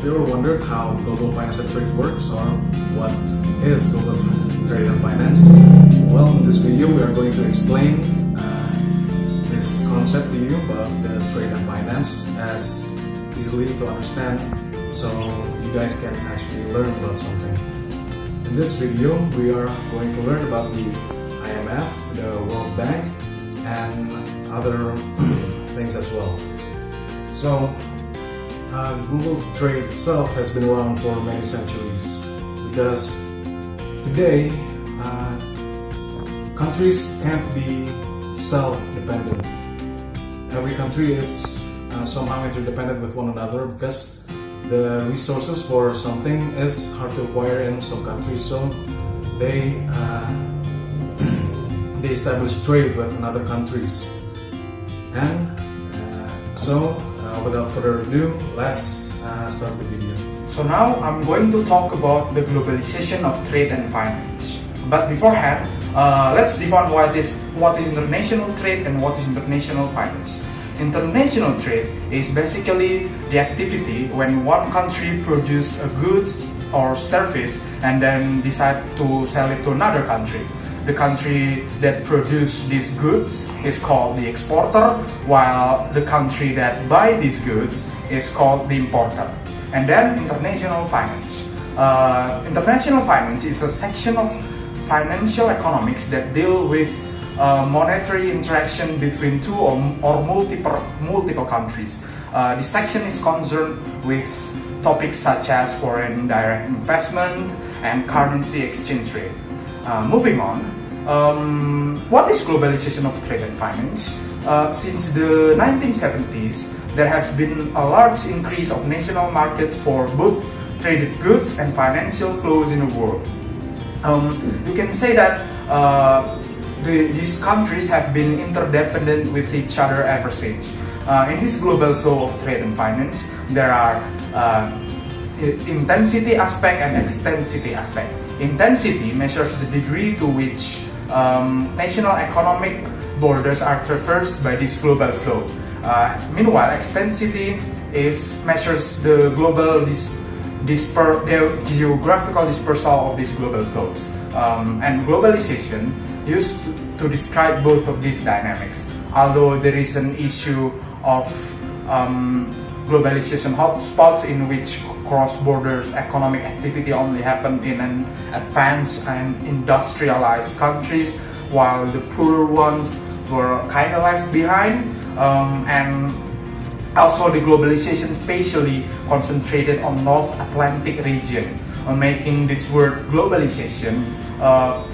Have you ever wondered how global finance and trade works, or what is global trade and finance? Well, in this video we are going to explain this concept to you about the trade and finance as easily to understand, so you guys can actually learn about something. In this video we are going to learn about the IMF, the World Bank, and other things as well. So global trade itself has been around for many centuries, because today countries can't be self-dependent. Every country is somehow interdependent with one another, because the resources for something is hard to acquire in some countries, so they establish trade with other countries. And without further ado, let's start the video. So now I'm going to talk about the globalization of trade and finance. But beforehand, let's define what is international trade and what is international finance. International trade is basically the activity when one country produces a goods or service and then decide to sell it to another country. The country that produces these goods is called the exporter, while the country that buys these goods is called the importer. And then international finance. International finance is a section of financial economics that deal with monetary interaction between two or multiple countries. This section is concerned with topics such as foreign direct investment and currency exchange rate. Moving on, what is globalization of trade and finance? Since the 1970s, there has been a large increase of national markets for both traded goods and financial flows in the world. You can say that these countries have been interdependent with each other ever since. In this global flow of trade and finance, there are intensity aspect and extensity aspect. Intensity measures the degree to which national economic borders are traversed by this global flow. Meanwhile, extensity measures the global the geographical dispersal of these global flows. And globalization used to describe both of these dynamics. Although there is an issue of globalization hotspots in which cross-border economic activity only happen in an advanced and industrialized countries, while the poorer ones were kind of left behind. And also the globalization spatially concentrated on North Atlantic region, making this word globalization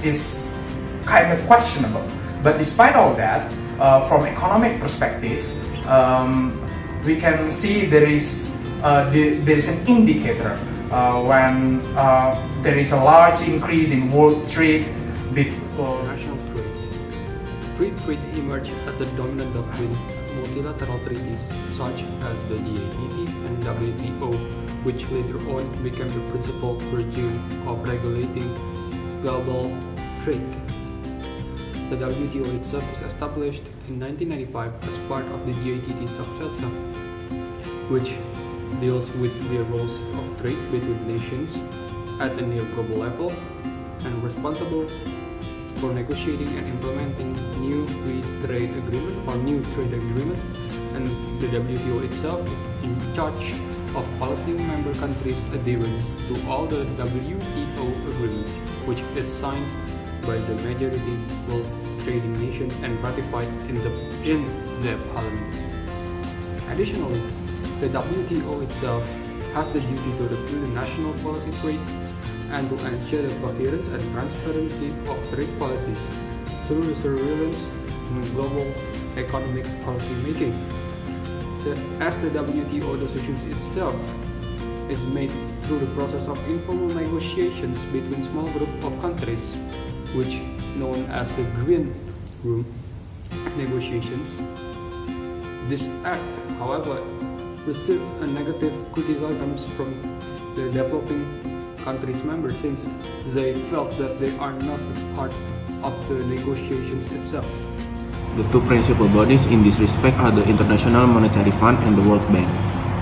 is kind of questionable. But despite all that, from economic perspective, we can see there is an indicator when there is a large increase in world trade or national trade. Free trade emerged as the dominant doctrine. Multilateral treaties such as the GATT and WTO, which later on became the principal regime of regulating global trade. The WTO itself was established in 1995 as part of the GATT successor, which deals with the rules of trade between nations at a near global level and responsible for negotiating and implementing new free trade agreement or new trade agreement. And the WTO itself is in charge of policy member countries' adherence to all the WTO agreements, which is signed by the majority world trading nations and ratified in the parliament. Additionally, the WTO itself has the duty to review the national policy trade and to ensure the coherence and transparency of trade policies through the surveillance in global economic policy making. As the WTO decisions itself is made through the process of informal negotiations between small group of countries, which known as the Green Room negotiations. This act, however, received a negative criticisms from the developing countries' members, since they felt that they are not part of the negotiations itself. The two principal bodies in this respect are the International Monetary Fund and the World Bank,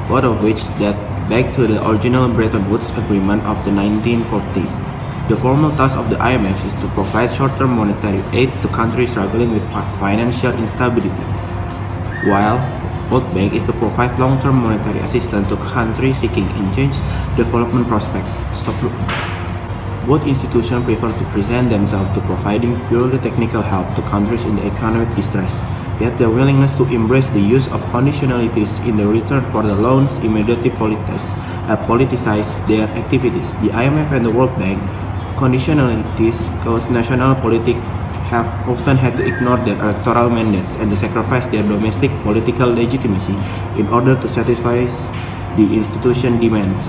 both of which that back to the original Bretton Woods Agreement of the 1940s. The formal task of the IMF is to provide short-term monetary aid to countries struggling with financial instability, while World Bank is to provide long-term monetary assistance to countries seeking enhanced development prospects. Both institutions prefer to present themselves to providing purely technical help to countries in economic distress, yet their willingness to embrace the use of conditionalities in the return for the loans immediately politicize their activities. The IMF and the World Bank conditionalities cause national politics have often had to ignore their electoral mandates and to sacrifice their domestic political legitimacy in order to satisfy the institution demands.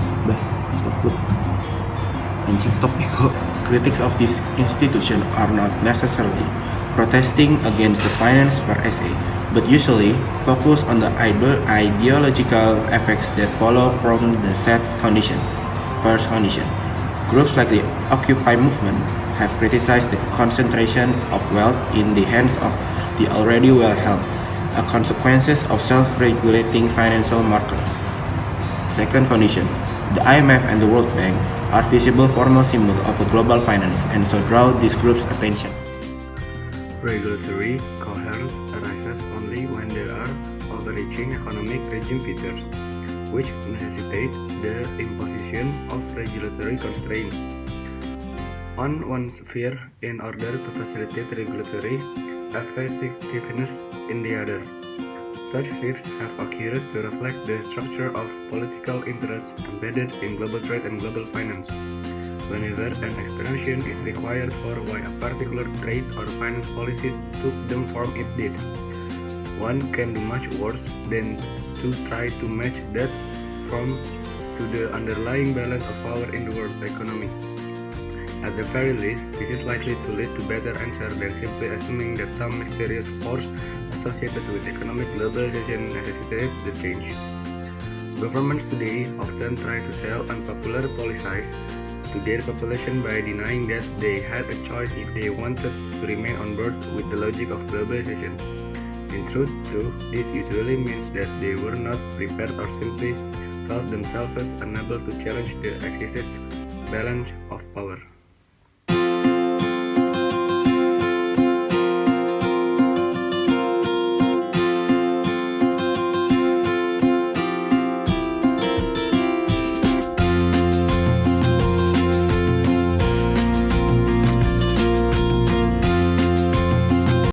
Critics of this institution are not necessarily protesting against the finance per se, but usually focus on the ideological effects that follow from the set condition. First condition. Groups like the Occupy movement have criticized the concentration of wealth in the hands of the already well-held, a consequence of self-regulating financial markets. Second condition. The IMF and the World Bank are visible formal symbols of a global finance and so draw this group's attention. Regulatory coherence arises only when there are overreaching economic regime features, which necessitate the imposition of regulatory constraints on one sphere in order to facilitate regulatory effectiveness in the other. Such shifts have occurred to reflect the structure of political interests embedded in global trade and global finance. Whenever an explanation is required for why a particular trade or finance policy took the form it did, one can do much worse than to try to match that form to the underlying balance of power in the world economy. At the very least, this is likely to lead to better answer than simply assuming that some mysterious force associated with economic globalization necessitated the change. Governments today often try to sell unpopular policies to their population by denying that they had a choice if they wanted to remain on board with the logic of globalization. In truth, too, this usually means that they were not prepared or simply felt themselves unable to challenge the existing balance of power.